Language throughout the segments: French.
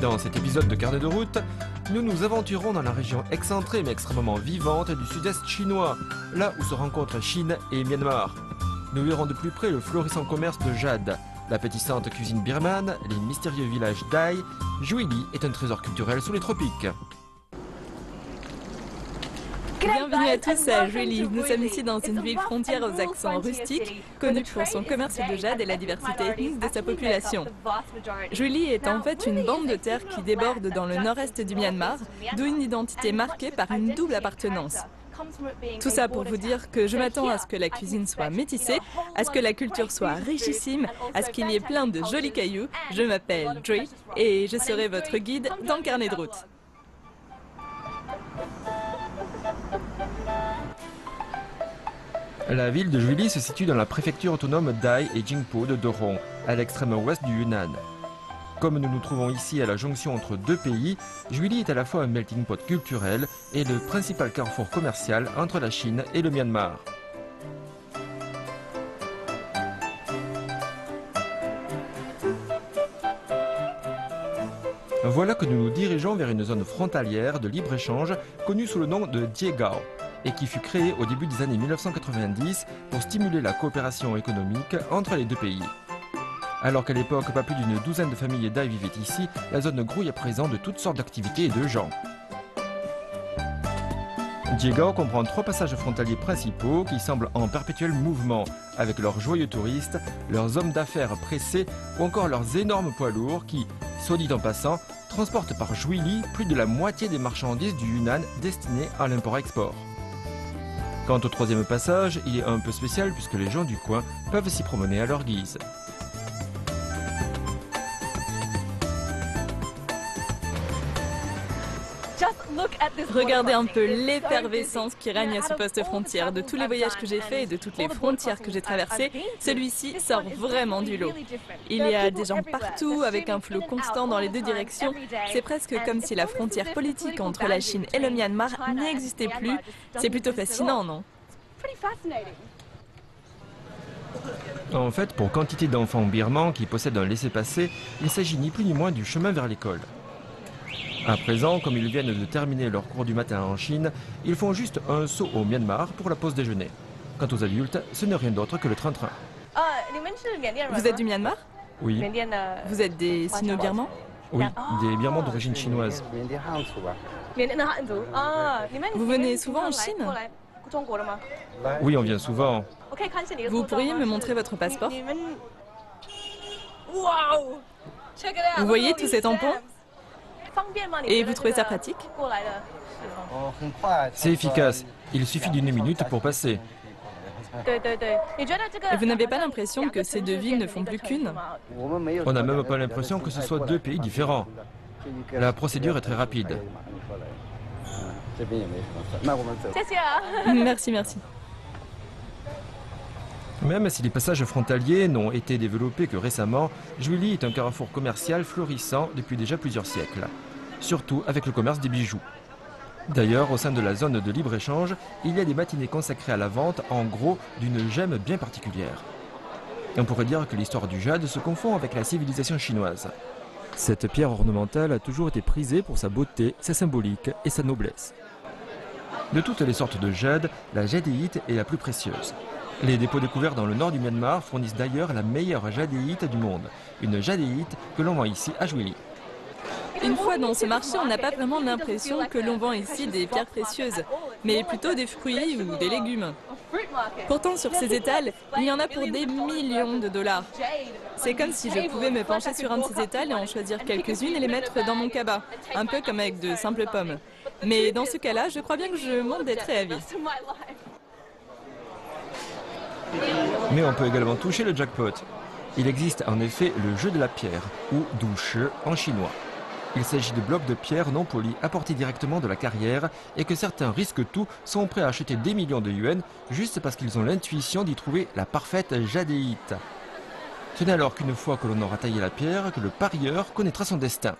Dans cet épisode de Carnet de route, nous nous aventurons dans la région excentrée mais extrêmement vivante du sud-est chinois, là où se rencontrent Chine et Myanmar. Nous verrons de plus près le florissant commerce de jade, l'appétissante cuisine birmane, les mystérieux villages d'Ai. Juili est un trésor culturel sous les tropiques. Bienvenue à tous à Juili. Nous sommes ici dans une ville frontière aux accents rustiques, connue pour son commerce de jade et la diversité ethnique de sa population. Juili est en fait une bande de terre qui déborde dans le nord-est du Myanmar, d'où une identité marquée par une double appartenance. Tout ça pour vous dire que je m'attends à ce que la cuisine soit métissée, à ce que la culture soit richissime, à ce qu'il y ait plein de jolis cailloux. Je m'appelle Dre et je serai votre guide dans le carnet de route. La ville de Juili se situe dans la préfecture autonome d'Ai et Jingpo de Dorong, à l'extrême ouest du Yunnan. Comme nous nous trouvons ici à la jonction entre deux pays, Juili est à la fois un melting pot culturel et le principal carrefour commercial entre la Chine et le Myanmar. Voilà que nous nous dirigeons vers une zone frontalière de libre-échange connue sous le nom de Jiegao et qui fut créée au début des années 1990 pour stimuler la coopération économique entre les deux pays. Alors qu'à l'époque, pas plus d'une douzaine de familles d'Ai vivaient ici, la zone grouille à présent de toutes sortes d'activités et de gens. Jiegao comprend 3 passages frontaliers principaux qui semblent en perpétuel mouvement, avec leurs joyeux touristes, leurs hommes d'affaires pressés ou encore leurs énormes poids lourds qui, soit dit en passant, transportent par Juili plus de la moitié des marchandises du Yunnan destinées à l'import-export. Quant au 3e passage, il est un peu spécial puisque les gens du coin peuvent s'y promener à leur guise. Regardez un peu l'effervescence qui règne à ce poste frontière. De tous les voyages que j'ai faits et de toutes les frontières que j'ai traversées, celui-ci sort vraiment du lot. Il y a des gens partout avec un flot constant dans les deux directions. C'est presque comme si la frontière politique entre la Chine et le Myanmar n'existait plus. C'est plutôt fascinant, non ? En fait, pour quantité d'enfants birmans qui possèdent un laissez-passer, il s'agit ni plus ni moins du chemin vers l'école. À présent, comme ils viennent de terminer leur cours du matin en Chine, ils font juste un saut au Myanmar pour la pause déjeuner. Quant aux adultes, ce n'est rien d'autre que le train-train. Vous êtes du Myanmar ? Oui. Vous êtes des Sino-Birmans ? Oui, des Birmans d'origine chinoise. Vous venez souvent en Chine ? Oui, on vient souvent. Vous pourriez me montrer votre passeport ? Vous voyez tous ces tampons ? Et vous trouvez ça pratique ? C'est efficace. Il suffit d'1 minute pour passer. Et vous n'avez pas l'impression que ces deux villes ne font plus qu'une ? On n'a même pas l'impression que ce soit 2 pays différents. La procédure est très rapide. Merci, merci. Même si les passages frontaliers n'ont été développés que récemment, Juili est un carrefour commercial florissant depuis déjà plusieurs siècles, surtout avec le commerce des bijoux. D'ailleurs, au sein de la zone de libre-échange, il y a des matinées consacrées à la vente, en gros, d'une gemme bien particulière. On pourrait dire que l'histoire du jade se confond avec la civilisation chinoise. Cette pierre ornementale a toujours été prisée pour sa beauté, sa symbolique et sa noblesse. De toutes les sortes de jade, la jadéite est la plus précieuse. Les dépôts découverts dans le nord du Myanmar fournissent d'ailleurs la meilleure jadéite du monde, une jadéite que l'on vend ici à Juili. Une fois dans ce marché, on n'a pas vraiment l'impression que l'on vend ici des pierres précieuses, mais plutôt des fruits ou des légumes. Pourtant, sur ces étals, il y en a pour des millions de dollars. C'est comme si je pouvais me pencher sur un de ces étals et en choisir quelques-unes et les mettre dans mon cabas, un peu comme avec de simples pommes. Mais dans ce cas-là, je crois bien que je monterai à vie. Mais on peut également toucher le jackpot. Il existe en effet le jeu de la pierre, ou douche en chinois. Il s'agit de blocs de pierre non polis apportés directement de la carrière et que certains risquent tout, sont prêts à acheter des millions de yuans juste parce qu'ils ont l'intuition d'y trouver la parfaite jadéite. Ce n'est alors qu'une fois que l'on aura taillé la pierre que le parieur connaîtra son destin,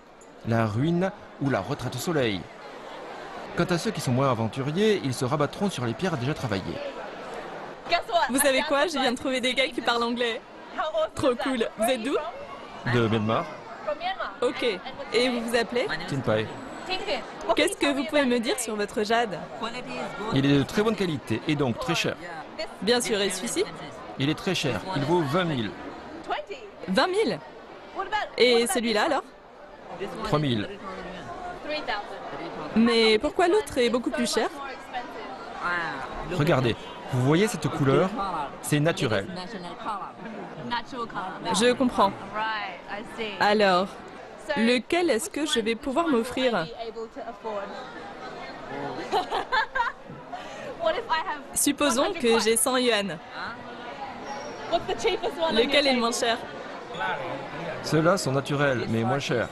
la ruine ou la retraite au soleil. Quant à ceux qui sont moins aventuriers, ils se rabattront sur les pierres déjà travaillées. Vous savez quoi? Je viens de trouver des gars qui parlent anglais. Trop cool. Vous êtes d'où? De Myanmar. Ok. Et vous vous appelez? Tinpai. Qu'est-ce que vous pouvez me dire sur votre jade? Il est de très bonne qualité et donc très cher. Bien sûr, et celui-ci? Il est très cher, il vaut 20 000. 20 000? Et celui-là alors? 3 000. Mais pourquoi l'autre est beaucoup plus cher? Regardez, vous voyez cette couleur? C'est naturel. Je comprends. Alors, lequel est-ce que je vais pouvoir m'offrir? Supposons que j'ai 100 yuan. Lequel est le moins cher? Ceux-là sont naturels, mais moins chers.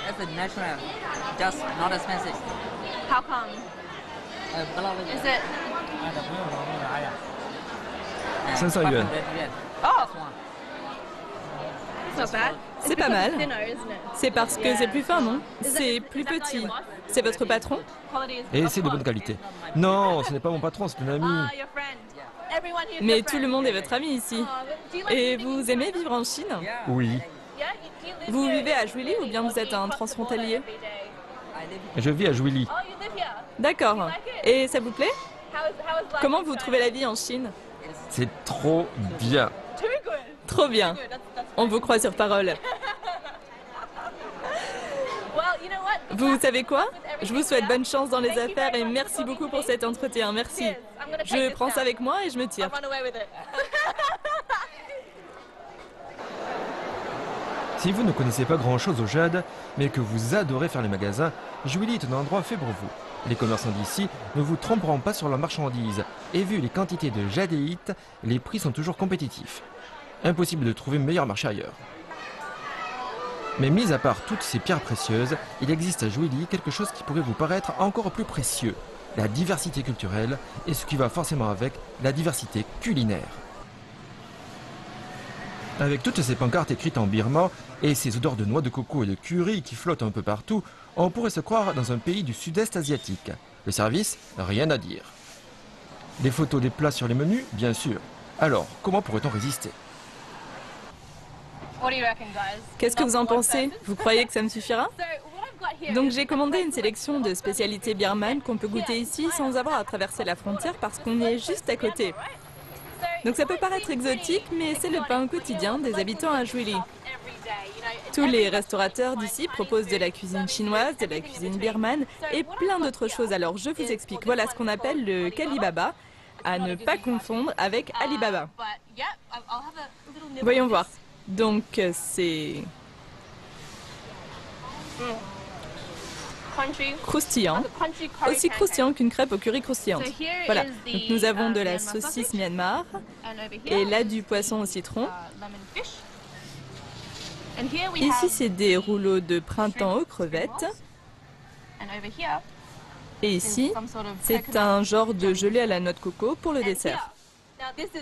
That's a natural, just not expensive. How come? Is it? 500 yuan. Oh, it's not bad. C'est pas mal. Thinner, isn't it? C'est parce que c'est plus fin, non? C'est plus petit. C'est votre patron? Quality is Et c'est de bonne qualité. Non, ce n'est pas mon patron, c'est un ami. your friend. Everyone here's Mais your tout le friend. monde est votre ami ici. Do you like Et living vous aimez vivre en Chine? Oui, Yeah, do you live Vous here? vivez à Juilly ou bien vous êtes un transfrontalier? Every day. je vis à Juilly. Oh, you live here. D'accord. Et ça vous plaît? How is life? Comment vous trouvez la vie en Chine? C'est trop bien. Too good. Trop bien. That's On vous croit sur parole. well, you know what? Vous savez quoi? Je vous souhaite bonne chance dans les affaires et merci beaucoup pour cet entretien. Merci. Cheers. I'm gonna take Je this prends now. ça avec moi et je me I'll tire. run away with it. Si vous ne connaissez pas grand-chose au jade, mais que vous adorez faire les magasins, Juilly est un endroit fait pour vous. Les commerçants d'ici ne vous tromperont pas sur leurs marchandises, et vu les quantités de jadéites, les prix sont toujours compétitifs. Impossible de trouver meilleur marché ailleurs. Mais mis à part toutes ces pierres précieuses, il existe à Juilly quelque chose qui pourrait vous paraître encore plus précieux, la diversité culturelle et ce qui va forcément avec la diversité culinaire. Avec toutes ces pancartes écrites en birman et ces odeurs de noix de coco et de curry qui flottent un peu partout, on pourrait se croire dans un pays du sud-est asiatique. Le service, rien à dire. Des photos des plats sur les menus, bien sûr. Alors, comment pourrait-on résister? What do you reckon, guys? Qu'est-ce que vous en pensez? Vous croyez que ça me suffira? So, what I've got here Donc is j'ai commandé une sélection de spécialités birmanes qu'on peut goûter ici sans avoir à traverser la frontière parce qu'on est juste à côté. Donc ça peut paraître exotique, mais c'est le pain quotidien des habitants à Juilly. Tous les restaurateurs d'ici proposent de la cuisine chinoise, de la cuisine birmane et plein d'autres choses. Alors je vous explique. Voilà ce qu'on appelle le kalibaba, à ne pas confondre avec Alibaba. Voyons voir. Donc c'est croustillant, aussi croustillant qu'une crêpe au curry croustillante. Voilà, donc nous avons de la saucisse Myanmar et là du poisson au citron. Ici c'est des rouleaux de printemps aux crevettes et ici c'est un genre de gelée à la noix de coco pour le dessert.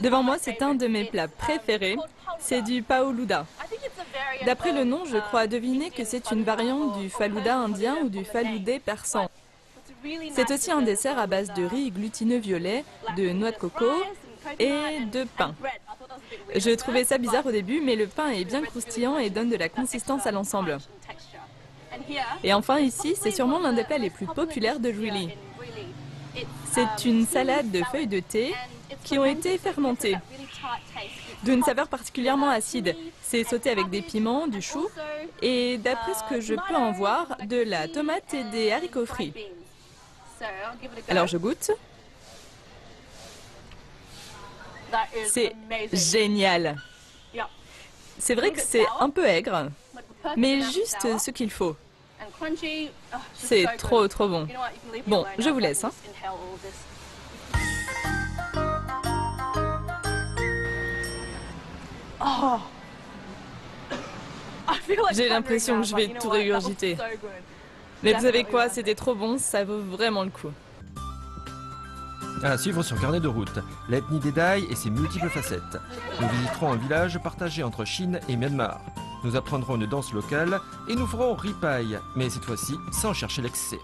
Devant moi c'est un de mes plats préférés, c'est du paoluda. D'après le nom, je crois deviner que c'est une variante du falouda indien ou du faloudé persan. C'est aussi un dessert à base de riz glutineux violet, de noix de coco et de pain. Je trouvais ça bizarre au début, mais le pain est bien croustillant et donne de la consistance à l'ensemble. Et enfin ici, c'est sûrement l'un des plats les plus populaires de Juilly. C'est une salade de feuilles de thé qui ont été fermentées, d'une saveur particulièrement acide. C'est sauté avec des piments, du chou et, d'après ce que je peux en voir, de la tomate et des haricots frits. Alors je goûte. C'est génial. C'est vrai que c'est un peu aigre, mais juste ce qu'il faut. C'est trop bon. Bon, je vous laisse. Hein. J'ai l'impression que je vais tout régurgiter. Mais vous savez quoi, c'était trop bon, ça vaut vraiment le coup. À suivre sur Carnet de route, l'ethnie des Dai et ses multiples facettes. Nous visiterons un village partagé entre Chine et Myanmar. Nous apprendrons une danse locale et nous ferons ripaille, mais cette fois-ci sans chercher l'excès.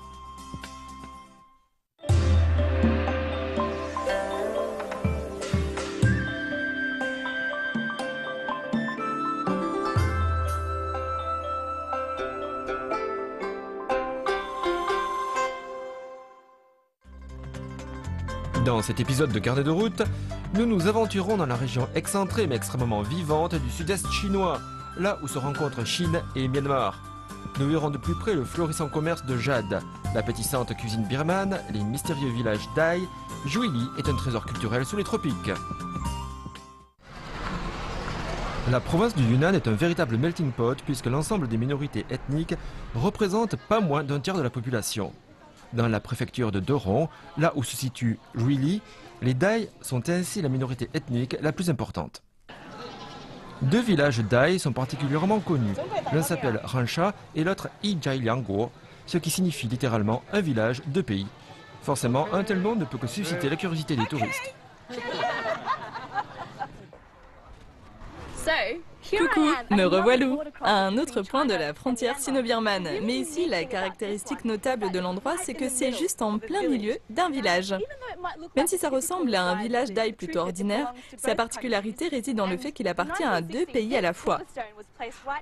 Dans cet épisode de Carnet de route, nous nous aventurons dans la région excentrée mais extrêmement vivante du sud-est chinois, là où se rencontrent Chine et Myanmar. Nous verrons de plus près le florissant commerce de jade, l'appétissante cuisine birmane, les mystérieux villages Dai. Juili est un trésor culturel sous les tropiques. La province du Yunnan est un véritable melting pot puisque l'ensemble des minorités ethniques représente pas moins d'un tiers de la population. Dans la préfecture de Dorong, là où se situe Juili, les Dai sont ainsi la minorité ethnique la plus importante. Deux villages Dai sont particulièrement connus. L'un s'appelle Ransha et l'autre Yijialiangguo, ce qui signifie littéralement un village, deux pays. Forcément, un tel nom ne peut que susciter la curiosité des touristes. Coucou, me revoilou à un autre point de la frontière sino-birmane. Mais ici, la caractéristique notable de l'endroit, c'est que c'est juste en plein milieu d'un village. Même si ça ressemble à un village Dai plutôt ordinaire, sa particularité réside dans le fait qu'il appartient à deux pays à la fois.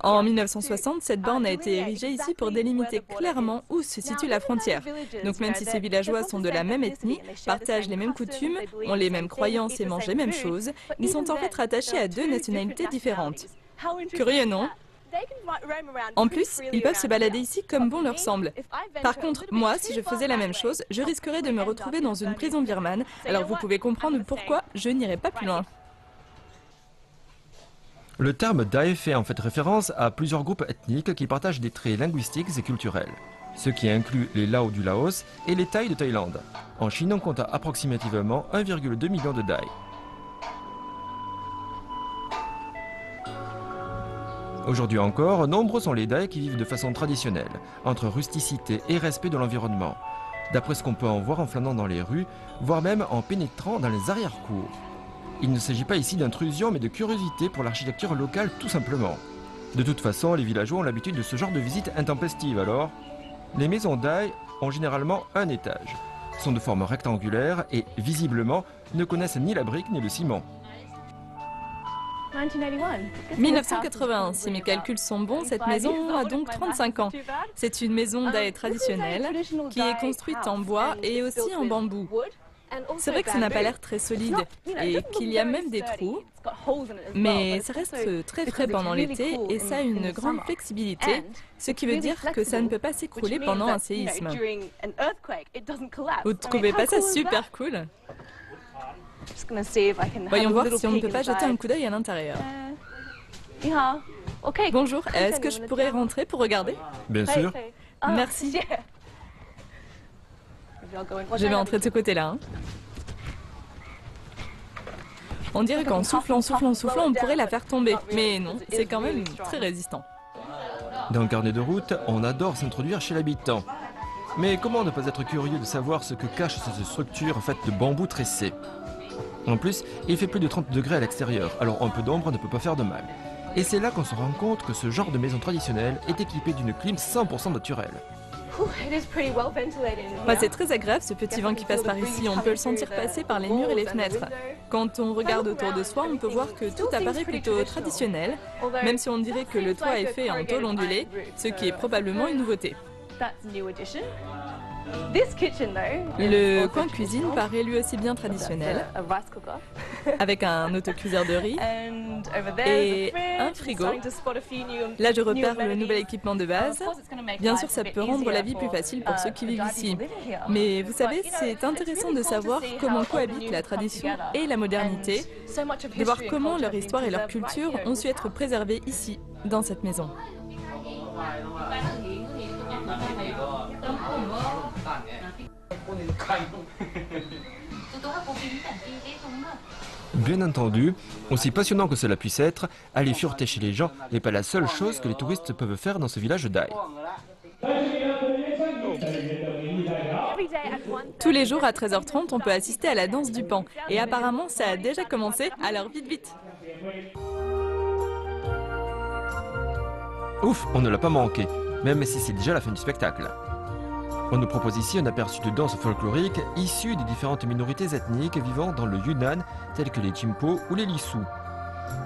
En 1960, cette borne a été érigée ici pour délimiter clairement où se situe la frontière. Donc même si ces villageois sont de la même ethnie, partagent les mêmes coutumes, ont les mêmes croyances et mangent les mêmes choses, ils sont en fait rattachés à deux nationalités différentes. Curieux, non? En plus, ils peuvent se balader ici comme bon leur semble. Par contre, moi, si je faisais la même chose, je risquerais de me retrouver dans une prison birmane, alors vous pouvez comprendre pourquoi je n'irai pas plus loin. Le terme Dai fait en fait référence à plusieurs groupes ethniques qui partagent des traits linguistiques et culturels, ce qui inclut les Lao du Laos et les Thaïs de Thaïlande. En Chine, on compte approximativement 1,2 million de Dai. Aujourd'hui encore, nombreux sont les Dai qui vivent de façon traditionnelle, entre rusticité et respect de l'environnement, d'après ce qu'on peut en voir en flânant dans les rues, voire même en pénétrant dans les arrière-cours. Il ne s'agit pas ici d'intrusion, mais de curiosité pour l'architecture locale tout simplement. De toute façon, les villageois ont l'habitude de ce genre de visite intempestive alors. Les maisons Dai ont généralement un étage, sont de forme rectangulaire et, visiblement, ne connaissent ni la brique ni le ciment. 1981, si mes calculs sont bons, cette maison a donc 35 ans. C'est une maison Dai traditionnelle qui est construite en bois et aussi en bambou. C'est vrai que ça n'a pas l'air très solide et qu'il y a même des trous, mais ça reste très frais pendant l'été et ça a une grande flexibilité, ce qui veut dire que ça ne peut pas s'écrouler pendant un séisme. Vous ne trouvez pas ça super cool? Voyons voir si on ne peut pas jeter un coup d'œil à l'intérieur. Bonjour, est-ce que je pourrais rentrer pour regarder? Bien sûr. Merci. Je vais entrer de ce côté-là. Hein. On dirait qu'en soufflant, on pourrait la faire tomber. Mais non, c'est quand même très résistant. Dans le carnet de route, on adore s'introduire chez l'habitant. Mais comment ne pas être curieux de savoir ce que cache cette structure faite de bambou tressé? En plus, il fait plus de 30 degrés à l'extérieur, alors un peu d'ombre ne peut pas faire de mal. Et c'est là qu'on se rend compte que ce genre de maison traditionnelle est équipé d'une clim 100% naturelle. C'est très agréable ce petit vent qui passe par ici, on peut le sentir passer par les murs et les fenêtres. Quand on regarde autour de soi, on peut voir que tout apparaît plutôt traditionnel, même si on dirait que le toit est fait en tôle ondulée, ce qui est probablement une nouveauté. Le coin cuisine paraît lui aussi bien traditionnel, avec un autocuiseur de riz et un frigo. Là, je repère le nouvel équipement de base. Bien sûr, ça peut rendre la vie plus facile pour ceux qui vivent ici. Mais vous savez, c'est intéressant de savoir comment cohabitent la tradition et la modernité, de voir comment leur histoire et leur culture ont su être préservées ici, dans cette maison. Bien entendu, aussi passionnant que cela puisse être, aller fureter chez les gens n'est pas la seule chose que les touristes peuvent faire dans ce village Dai. Tous les jours à 13h30, on peut assister à la danse du pan. Et apparemment, ça a déjà commencé, alors vite. Ouf, on ne l'a pas manqué, même si c'est déjà la fin du spectacle. On nous propose ici un aperçu de danse folklorique issue des différentes minorités ethniques vivant dans le Yunnan, telles que les Chimpo ou les Lisu.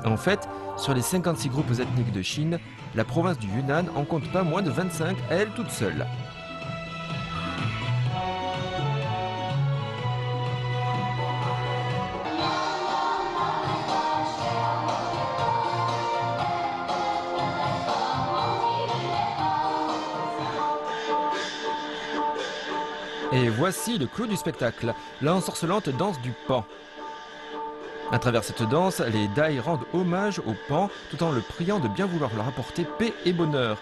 En fait, sur les 56 groupes ethniques de Chine, la province du Yunnan en compte pas moins de 25 à elle toute seule. Et voici le clou du spectacle, l'ensorcelante danse du pan. À travers cette danse, les Dai rendent hommage au pan tout en le priant de bien vouloir leur apporter paix et bonheur.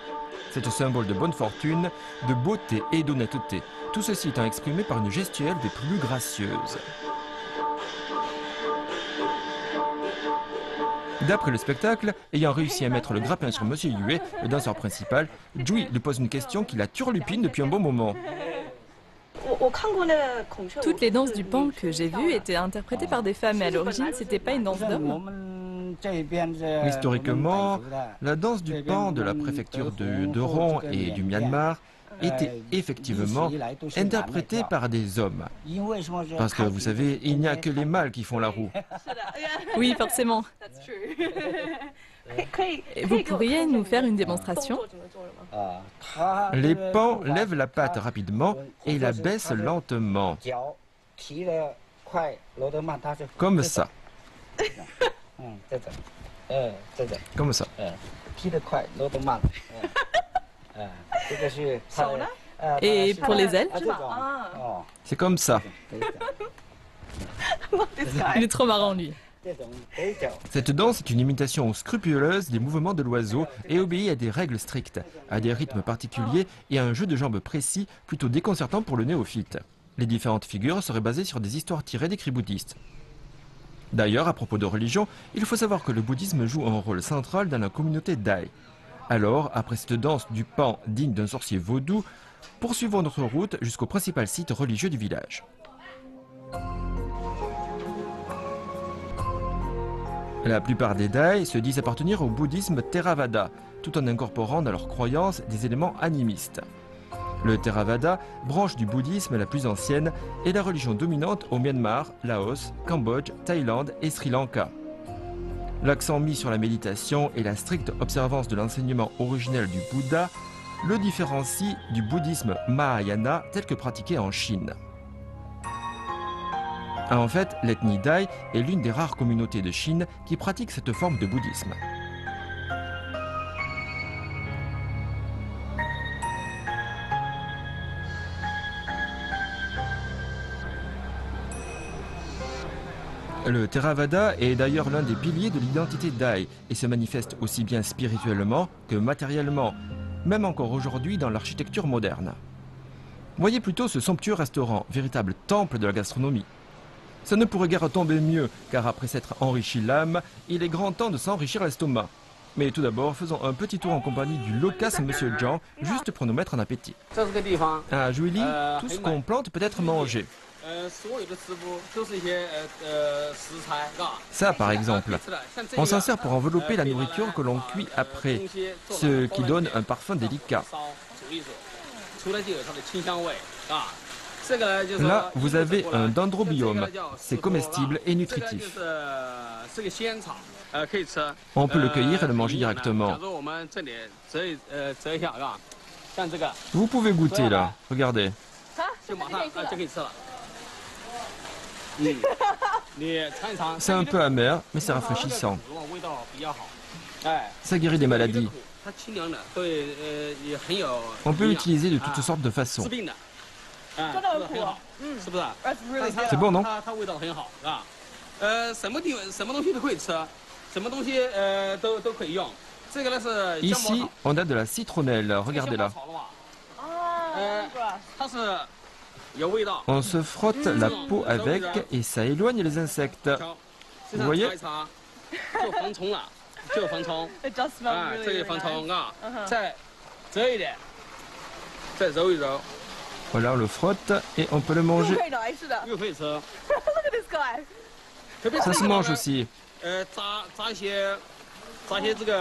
C'est un symbole de bonne fortune, de beauté et d'honnêteté. Tout ceci étant exprimé par une gestuelle des plus gracieuses. D'après le spectacle, ayant réussi à mettre le grappin sur Monsieur Yue, le danseur principal, Jui lui pose une question qui la turlupine depuis un bon moment. Toutes les danses du pan que j'ai vues étaient interprétées par des femmes, mais à l'origine, c'était pas une danse d'hommes. Historiquement, la danse du pan de la préfecture de Doron et du Myanmar était effectivement interprétée par des hommes. Parce que vous savez, il n'y a que les mâles qui font la roue. Oui, forcément. Vous pourriez nous faire une démonstration? Les pans lèvent la patte rapidement et la baissent lentement. Comme ça. Comme ça. Et pour les ailes? C'est comme ça. Il est trop marrant, lui. Cette danse est une imitation scrupuleuse des mouvements de l'oiseau et obéit à des règles strictes, à des rythmes particuliers et à un jeu de jambes précis plutôt déconcertant pour le néophyte. Les différentes figures seraient basées sur des histoires tirées d'écrits bouddhistes. D'ailleurs, à propos de religion, il faut savoir que le bouddhisme joue un rôle central dans la communauté Dai. Alors, après cette danse du pan digne d'un sorcier vaudou, poursuivons notre route jusqu'au principal site religieux du village. La plupart des Dai se disent appartenir au bouddhisme Theravada, tout en incorporant dans leurs croyances des éléments animistes. Le Theravada, branche du bouddhisme la plus ancienne, est la religion dominante au Myanmar, Laos, Cambodge, Thaïlande et Sri Lanka. L'accent mis sur la méditation et la stricte observance de l'enseignement originel du Bouddha le différencie du bouddhisme Mahayana tel que pratiqué en Chine. En fait, l'ethnie Dai est l'une des rares communautés de Chine qui pratique cette forme de bouddhisme. Le Theravada est d'ailleurs l'un des piliers de l'identité Dai et se manifeste aussi bien spirituellement que matériellement, même encore aujourd'hui dans l'architecture moderne. Voyez plutôt ce somptueux restaurant, véritable temple de la gastronomie. Ça ne pourrait guère tomber mieux, car après s'être enrichi l'âme, il est grand temps de s'enrichir l'estomac. Mais tout d'abord, faisons un petit tour en compagnie du loquace Monsieur Zhang, juste pour nous mettre en appétit. À Juili, tout ce qu'on plante peut être mangé. Ça, par exemple, on s'en sert pour envelopper la nourriture que l'on cuit après, ce qui donne un parfum délicat. Là, vous avez un dendrobium. C'est comestible et nutritif. On peut le cueillir et le manger directement. Vous pouvez goûter là. Regardez. C'est un peu amer, mais c'est rafraîchissant. Ça guérit des maladies. On peut l'utiliser de toutes sortes de façons. C'est bon, non? Ici, on a de la citronnelle, regardez-la. On se frotte la peau avec et ça éloigne les insectes. Vous voyez? Voilà, on le frotte et on peut le manger. Ça se mange aussi.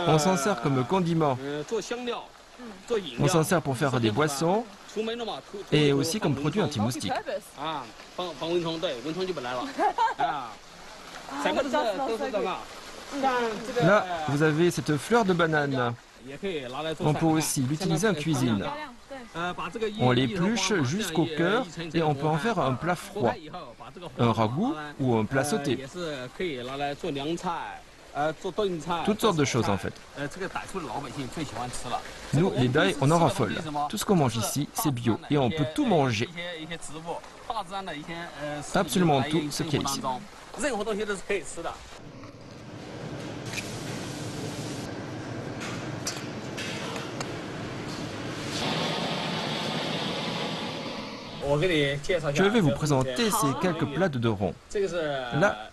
On s'en sert comme condiment. On s'en sert pour faire des boissons et aussi comme produit anti-moustique. Là, vous avez cette fleur de banane. On peut aussi l'utiliser en cuisine. On l'épluche jusqu'au cœur et on peut en faire un plat froid, un ragoût ou un plat sauté. Toutes sortes de choses en fait. Nous, les Dai, on en raffole. Tout ce qu'on mange ici, c'est bio et on peut tout manger. Absolument tout ce qu'il y a ici. Je vais vous présenter ces quelques plats de Doron. Là,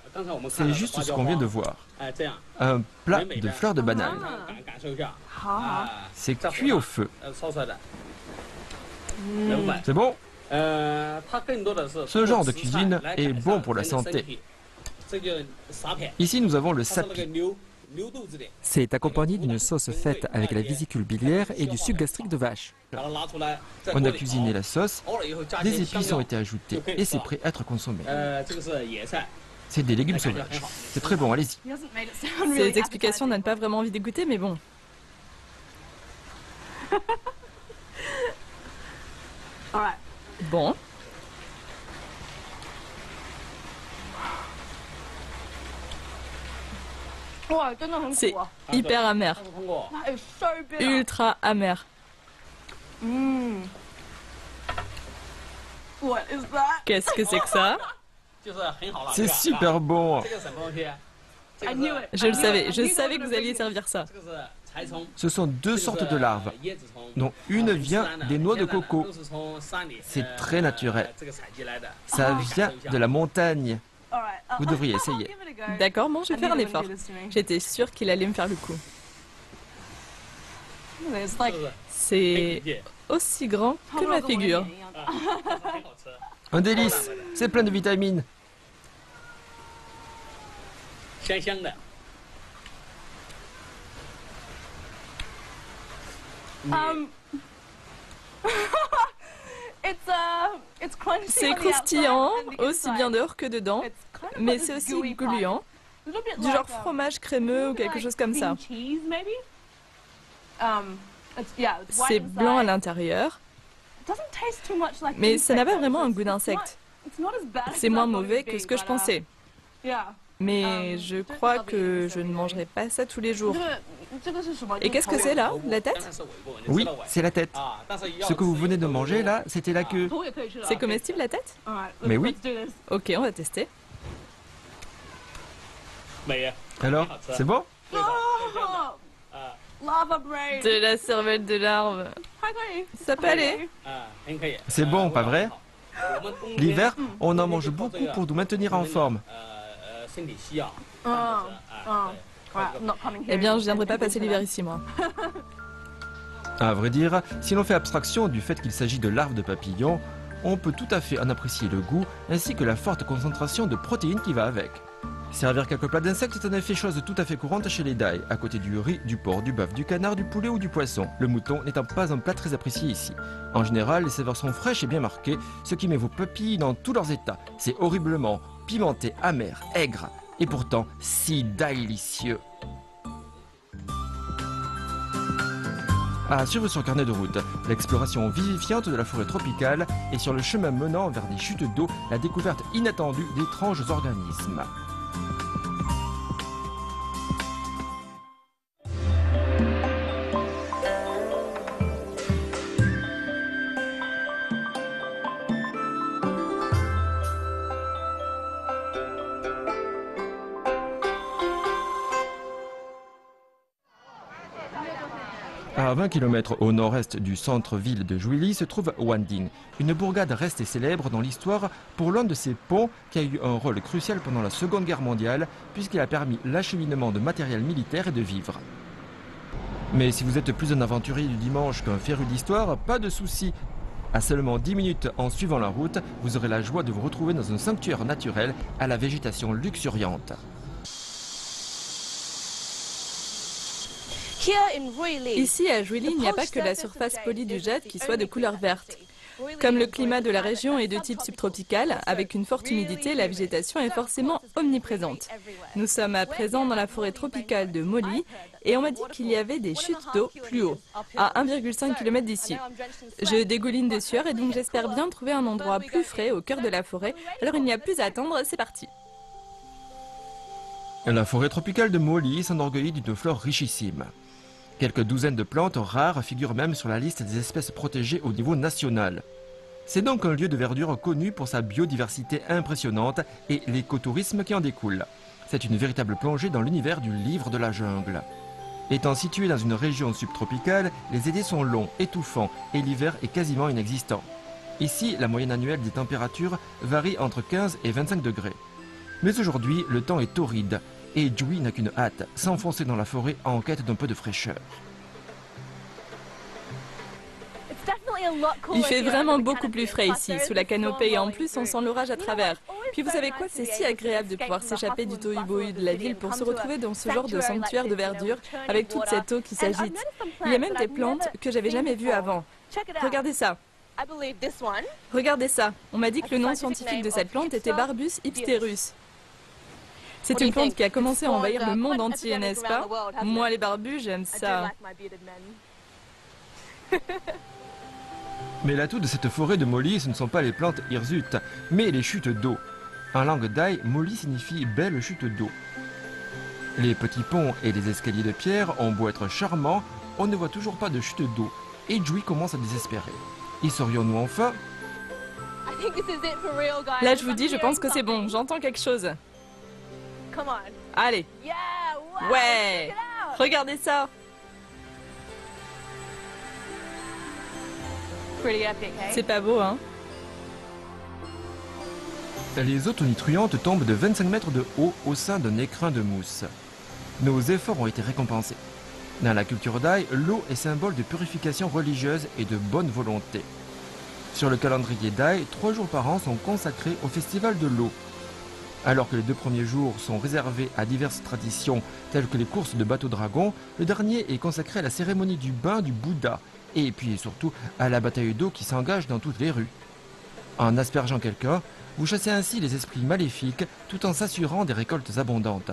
c'est juste ce qu'on vient de voir. Un plat de fleurs de banane. C'est cuit au feu. C'est bon? Ce genre de cuisine est bon pour la santé. Ici, nous avons le sapi. C'est accompagné d'une sauce faite avec la vésicule biliaire et du suc gastrique de vache. On a cuisiné la sauce, des épices ont été ajoutées et c'est prêt à être consommé. C'est des légumes sauvages. C'est très bon, allez-y. Ces explications donnent pas vraiment envie de goûter, mais bon. Bon. C'est hyper amer. Ultra amer. Qu'est-ce que c'est que ça? C'est super bon. Je le savais, je savais que vous alliez servir ça. Ce sont deux sortes de larves, dont une vient des noix de coco. C'est très naturel. Ça vient de la montagne. Vous devriez essayer. D'accord, bon, je vais faire un effort. J'étais sûre qu'il allait me faire le coup. C'est aussi grand que ma figure. Un délice, c'est plein de vitamines. C'est croustillant, aussi bien dehors que dedans, mais c'est aussi gluant, du genre fromage crémeux ou quelque chose comme ça. C'est blanc à l'intérieur, mais ça n'a pas vraiment un goût d'insecte. C'est moins mauvais que ce que je pensais. Mais je crois que je ne mangerai pas ça tous les jours. Et qu'est-ce que c'est là? La tête? Oui, c'est la tête. Ce que vous venez de manger là, c'était la queue. C'est comestible la tête? Mais oui. Ok, on va tester. Alors, c'est bon? De la cervelle de larve. Ça peut aller. C'est bon, pas vrai? L'hiver, on en mange beaucoup pour nous maintenir en forme. Eh bien, je viendrai pas passer l'hiver ici, moi. À vrai dire, si l'on fait abstraction du fait qu'il s'agit de larves de papillons, on peut tout à fait en apprécier le goût ainsi que la forte concentration de protéines qui va avec. Servir quelques plats d'insectes est en effet chose tout à fait courante chez les Dai, à côté du riz, du porc, du bœuf, du canard, du poulet ou du poisson, le mouton n'étant pas un plat très apprécié ici. En général, les saveurs sont fraîches et bien marquées, ce qui met vos papilles dans tous leurs états. C'est horriblement pimenté, amer, aigre, et pourtant si délicieux. À suivre sur carnet de route, l'exploration vivifiante de la forêt tropicale et sur le chemin menant vers des chutes d'eau, la découverte inattendue d'étranges organismes. À 20 km au nord-est du centre-ville de Juili se trouve Wanding, une bourgade restée célèbre dans l'histoire pour l'un de ses ponts qui a eu un rôle crucial pendant la Seconde Guerre mondiale puisqu'il a permis l'acheminement de matériel militaire et de vivres. Mais si vous êtes plus un aventurier du dimanche qu'un féru d'histoire, pas de souci. À seulement 10 minutes en suivant la route, vous aurez la joie de vous retrouver dans un sanctuaire naturel à la végétation luxuriante. Ici, à Juili, il n'y a pas que la surface polie du jade qui soit de couleur verte. Comme le climat de la région est de type subtropical, avec une forte humidité, la végétation est forcément omniprésente. Nous sommes à présent dans la forêt tropicale de Moli et on m'a dit qu'il y avait des chutes d'eau plus haut, à 1,5 km d'ici. Je dégouline de sueur et donc j'espère bien trouver un endroit plus frais au cœur de la forêt. Alors il n'y a plus à attendre, c'est parti. La forêt tropicale de Molly s'enorgueillit d'une flore richissime. Quelques douzaines de plantes rares figurent même sur la liste des espèces protégées au niveau national. C'est donc un lieu de verdure connu pour sa biodiversité impressionnante et l'écotourisme qui en découle. C'est une véritable plongée dans l'univers du livre de la jungle. Étant situé dans une région subtropicale, les étés sont longs, étouffants et l'hiver est quasiment inexistant. Ici, la moyenne annuelle des températures varie entre 15 et 25 degrés. Mais aujourd'hui, le temps est torride et Joey n'a qu'une hâte, s'enfoncer dans la forêt en quête d'un peu de fraîcheur. Il fait vraiment beaucoup plus frais ici, sous la canopée, et en plus on sent l'orage à travers. Puis vous savez quoi, c'est si agréable de pouvoir s'échapper du tohu-bohu de la ville pour se retrouver dans ce genre de sanctuaire de verdure avec toute cette eau qui s'agite. Il y a même des plantes que j'avais jamais vues avant. Regardez ça. Regardez ça. On m'a dit que le nom scientifique de cette plante était Barbus hipsterus. C'est une plante qui a commencé à envahir le monde entier, n'est-ce pas? Moi, les barbus, j'aime ça. Mais l'atout de cette forêt de Molly, ce ne sont pas les plantes hirsutes, mais les chutes d'eau. En langue thaï, Molly signifie belle chute d'eau. Les petits ponts et les escaliers de pierre ont beau être charmants, on ne voit toujours pas de chute d'eau, et Joey commence à désespérer. Y serions-nous enfin? Là, je vous dis, je pense que c'est bon, j'entends quelque chose. Allez. Ouais. Regardez ça. C'est pas beau, hein? Les eaux tonitruantes tombent de 25 mètres de haut au sein d'un écrin de mousse. Nos efforts ont été récompensés. Dans la culture thaï, l'eau est symbole de purification religieuse et de bonne volonté. Sur le calendrier thaï, 3 jours par an sont consacrés au festival de l'eau. Alors que les 2 premiers jours sont réservés à diverses traditions telles que les courses de bateaux-dragons, le dernier est consacré à la cérémonie du bain du Bouddha et puis surtout à la bataille d'eau qui s'engage dans toutes les rues. En aspergeant quelqu'un, vous chassez ainsi les esprits maléfiques tout en s'assurant des récoltes abondantes.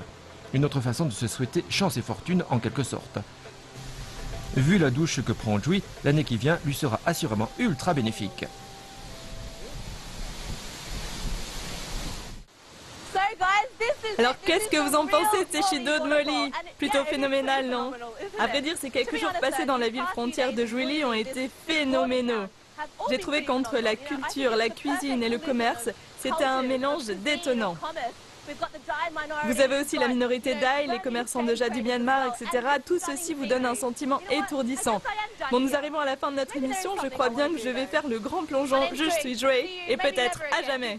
Une autre façon de se souhaiter chance et fortune en quelque sorte. Vu la douche que prend Joey, l'année qui vient lui sera assurément ultra bénéfique. Alors qu'est-ce que vous en pensez de ces chutes d'eau de Molly? Plutôt phénoménal, non? À vrai dire, ces quelques jours passés dans la ville frontière de Julie ont été phénoménaux. J'ai trouvé qu'entre la culture, la cuisine et le commerce, c'était un mélange détonnant. Vous avez aussi la minorité Dai, les commerçants de jade du Myanmar, etc. Tout ceci vous donne un sentiment étourdissant. Bon, nous arrivons à la fin de notre émission. Je crois bien que je vais faire le grand plongeon. Je suis Joey et peut-être à jamais.